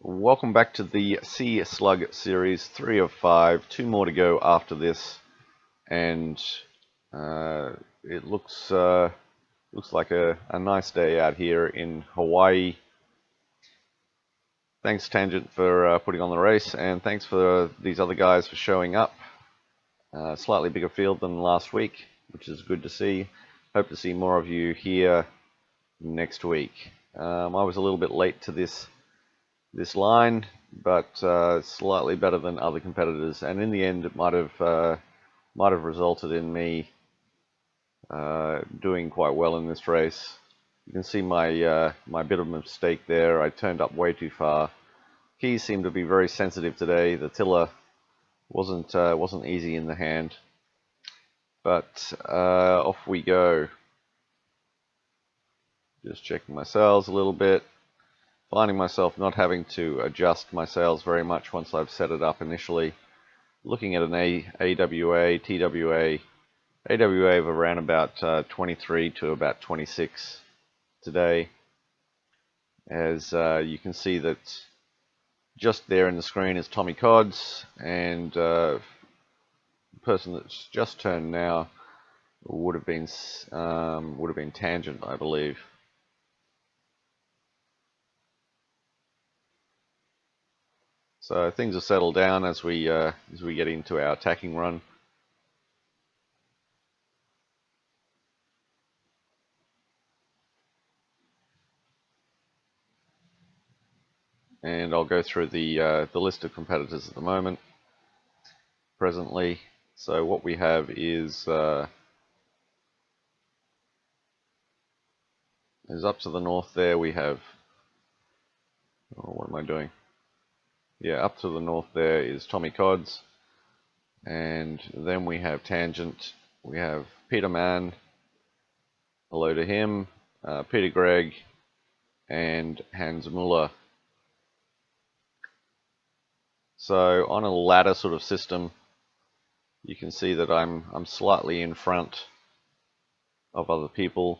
Welcome back to the SeaSlug series, 3 of 5, 2 more to go after this, and it looks like a nice day out here in Hawaii. Thanks Tangent for putting on the race, and thanks for these other guys for showing up. Slightly bigger field than last week, which is good to see. Hope to see more of you here next week. I was a little bit late to this line, but slightly better than other competitors, and in the end it might have resulted in me doing quite well in this race. You can see my my bit of a mistake there. I turned up way too far. Keys seem to be very sensitive today. The tiller wasn't easy in the hand, but off we go. Just checking my sails a little bit. Finding myself not having to adjust my sails very much once I've set it up initially. Looking at an AWA, TWA, AWA of around about 23 to about 26 today. As you can see that just there in the screen is Tommy Cods, and the person that's just turned now would have been Tangent, I believe. So things have settled down as we get into our attacking run. And I'll go through the list of competitors at the moment, presently. So what we have is up to the north there we have, what am I doing? Yeah, up to the north there is Tommy Cods, and then we have Tangent, we have Peter Mann, hello to him, Peter Gregg, and Hans Muller. So on a ladder sort of system, you can see that I'm slightly in front of other people.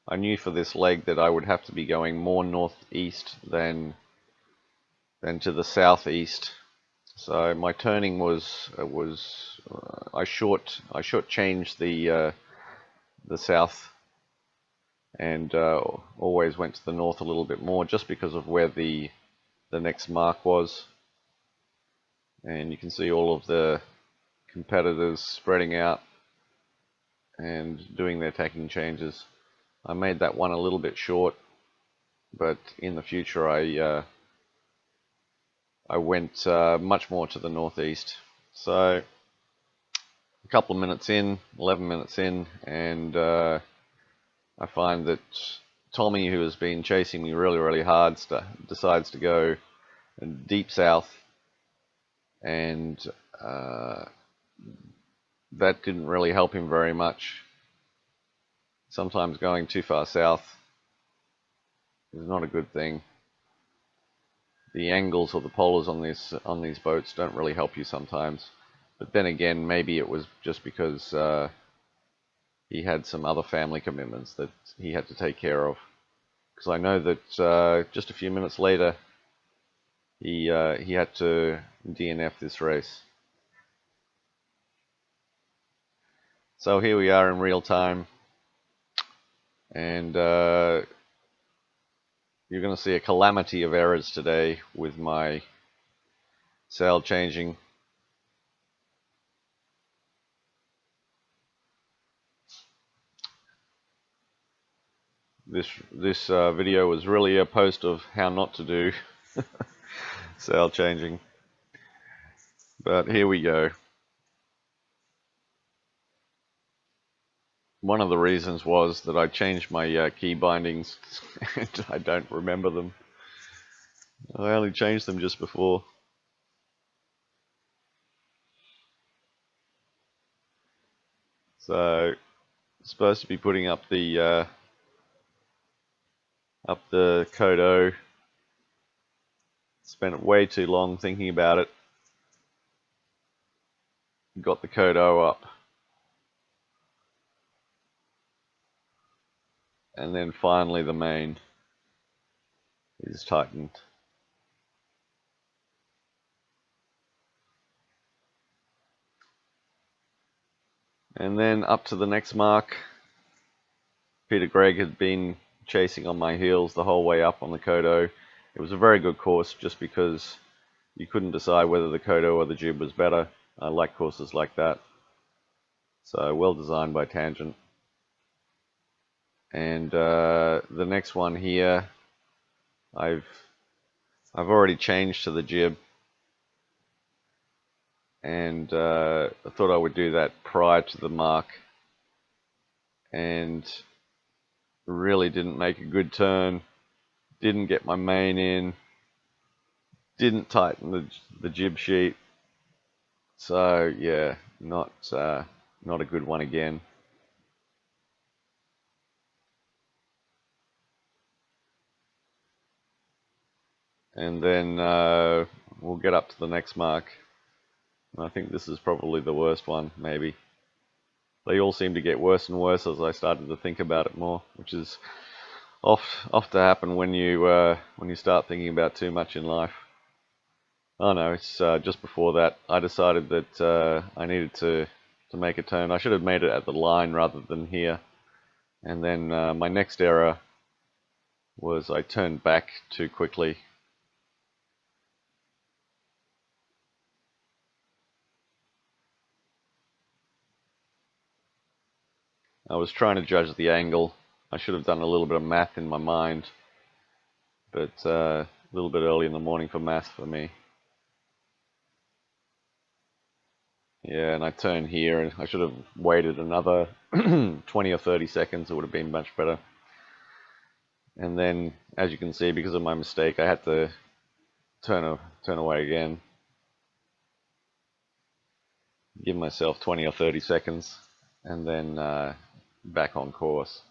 I knew for this leg that I would have to be going more northeast than to the southeast. So my turning was I shortchanged the south, and always went to the north a little bit more, just because of where the next mark was. And you can see all of the competitors spreading out and doing their tacking changes. I made that one a little bit short, but in the future I went much more to the northeast. So a couple of minutes in, 11 minutes in, and I find that Tommy, who has been chasing me really hard, decides to go deep south, and that didn't really help him very much. Sometimes going too far south is not a good thing. The angles or the polars on these boats don't really help you sometimes. But then again, maybe it was just because he had some other family commitments that he had to take care of. Because I know that just a few minutes later, he had to DNF this race. So here we are in real time, and you're going to see a calamity of errors today with my sail changing. This video was really a post of how not to do sail changing, but here we go. One of the reasons was that I changed my key bindings and I don't remember them. I only changed them just before. So supposed to be putting up the code O. Spent way too long thinking about it. Got the code O up, and then finally the main is tightened. And then up to the next mark, Peter Gregg had been chasing on my heels the whole way up on the Kodo. It was a very good course just because you couldn't decide whether the Kodo or the jib was better. I like courses like that. So well designed by Tangent. And the next one here, I've already changed to the jib, and I thought I would do that prior to the mark, and really didn't make a good turn, didn't get my main in, didn't tighten the jib sheet, so yeah, not a good one again. And then we'll get up to the next mark. I think this is probably the worst one, maybe. They all seem to get worse and worse as I started to think about it more, which is oft to happen when you start thinking about too much in life. Oh no, it's just before that I decided that I needed to make a turn. I should have made it at the line rather than here. And then my next error was I turned back too quickly. I was trying to judge the angle. I should have done a little bit of math in my mind, but a little bit early in the morning for math for me. Yeah, and I turned here, and I should have waited another 20 or 30 seconds. It would have been much better. And then, as you can see, because of my mistake, I had to turn away again. Give myself 20 or 30 seconds, and then back on course.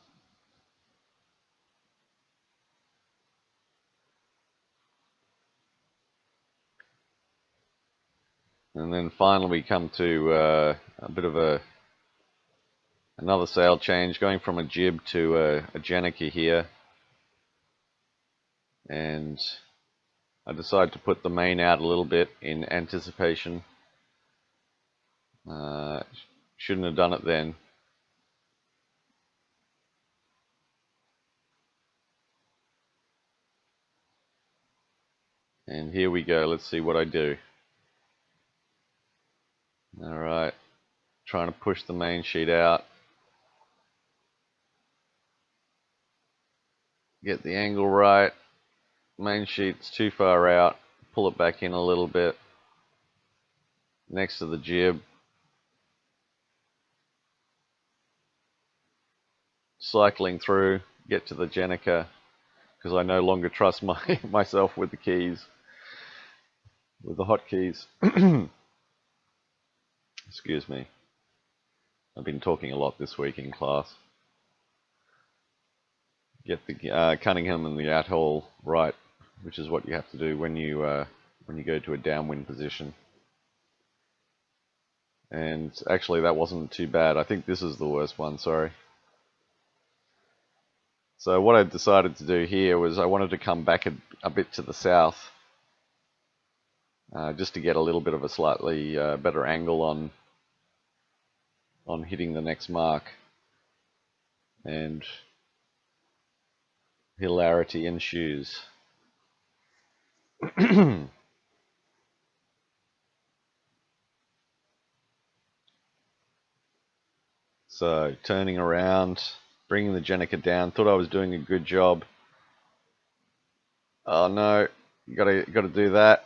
And then finally we come to a bit of another sail change, going from a jib to a Jenica here. And I decided to put the main out a little bit in anticipation. Shouldn't have done it then. And here we go. Let's see what I do. Alright, trying to push the main sheet out. Get the angle right. Main sheet's too far out. Pull it back in a little bit. Next to the jib. Cycling through, get to the Jenica, because I no longer trust myself with the keys, with the hotkeys. Excuse me. I've been talking a lot this week in class. Get the Cunningham and the atoll right, which is what you have to do when you go to a downwind position. And actually, that wasn't too bad. I think this is the worst one. Sorry. So what I decided to do here was I wanted to come back a bit to the south, just to get a little bit of a slightly better angle on hitting the next mark. And hilarity ensues. So turning around, bringing the Jenica down, thought I was doing a good job. Oh no, you gotta do that.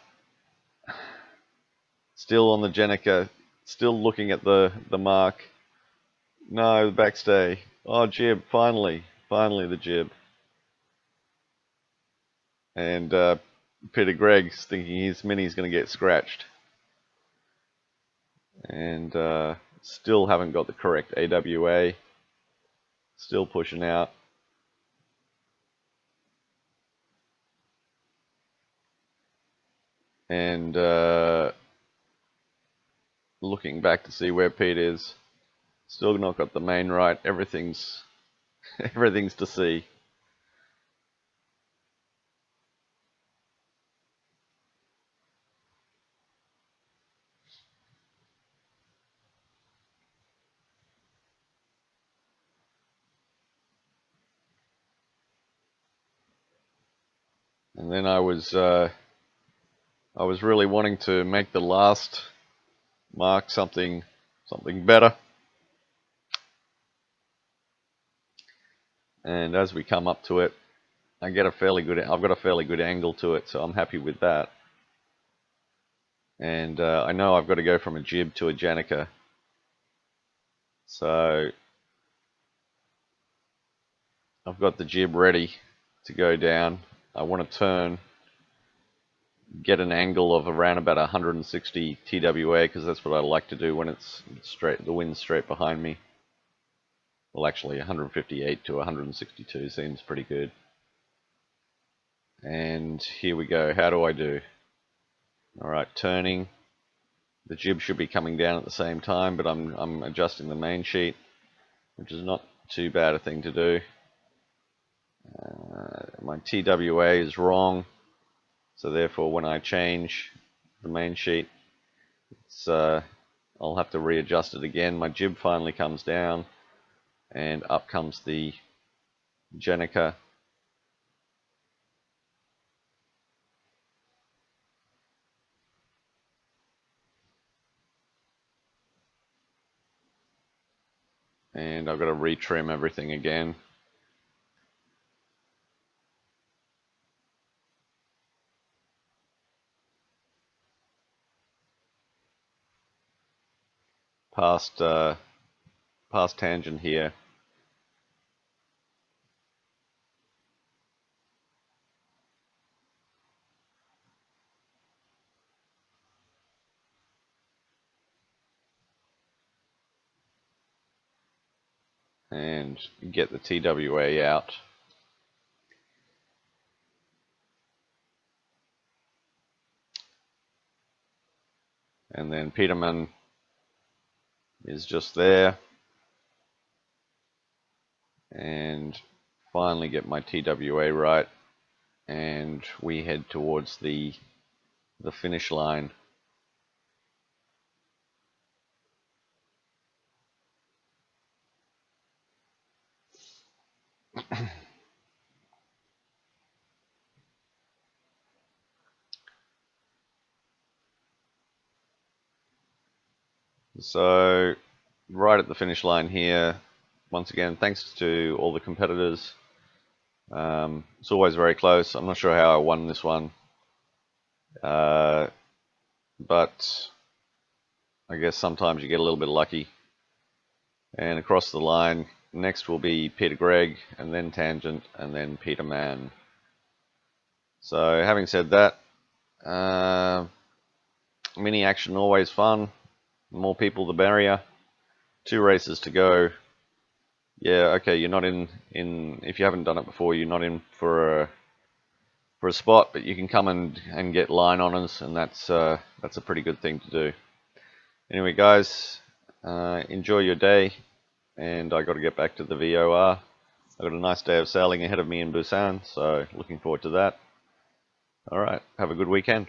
Still on the Jenica, still looking at the mark. No, the backstay. Oh, jib, finally the jib. And Peter Gregg's thinking his mini's going to get scratched. And still haven't got the correct AWA. Still pushing out. And looking back to see where Pete is. Still not got the main right. Everything's to see. And then I was really wanting to make the last mark something better. And as we come up to it, I've got a fairly good angle to it, so I'm happy with that. And I know I've got to go from a jib to a Janica. So I've got the jib ready to go down. I want to turn, get an angle of around about 160 TWA, because that's what I like to do when it's straight, the wind's straight behind me. Well, actually 158 to 162 seems pretty good. And here we go. How do I do? Alright, turning. The jib should be coming down at the same time, but I'm adjusting the main sheet, which is not too bad a thing to do. My TWA is wrong, so therefore when I change the main sheet, I'll have to readjust it again. My jib finally comes down, and up comes the Janica. And I've got to retrim everything again. Past tangent here. And get the TWA out. And then Peterman is just there. And finally get my TWA right. And we head towards the finish line. So right at the finish line here, once again, thanks to all the competitors. It's always very close. I'm not sure how I won this one, but I guess sometimes you get a little bit lucky. And across the line, next will be Peter Gregg, and then Tangent, and then Peter Mann. So having said that, mini action always fun. The more people, the merrier. 2 races to go. Yeah, okay, you're not in if you haven't done it before, you're not in for a spot, but you can come and get line honors, and that's a pretty good thing to do. Anyway, guys, enjoy your day, and I got to get back to the VOR. I've got a nice day of sailing ahead of me in Busan, so looking forward to that. All right, have a good weekend.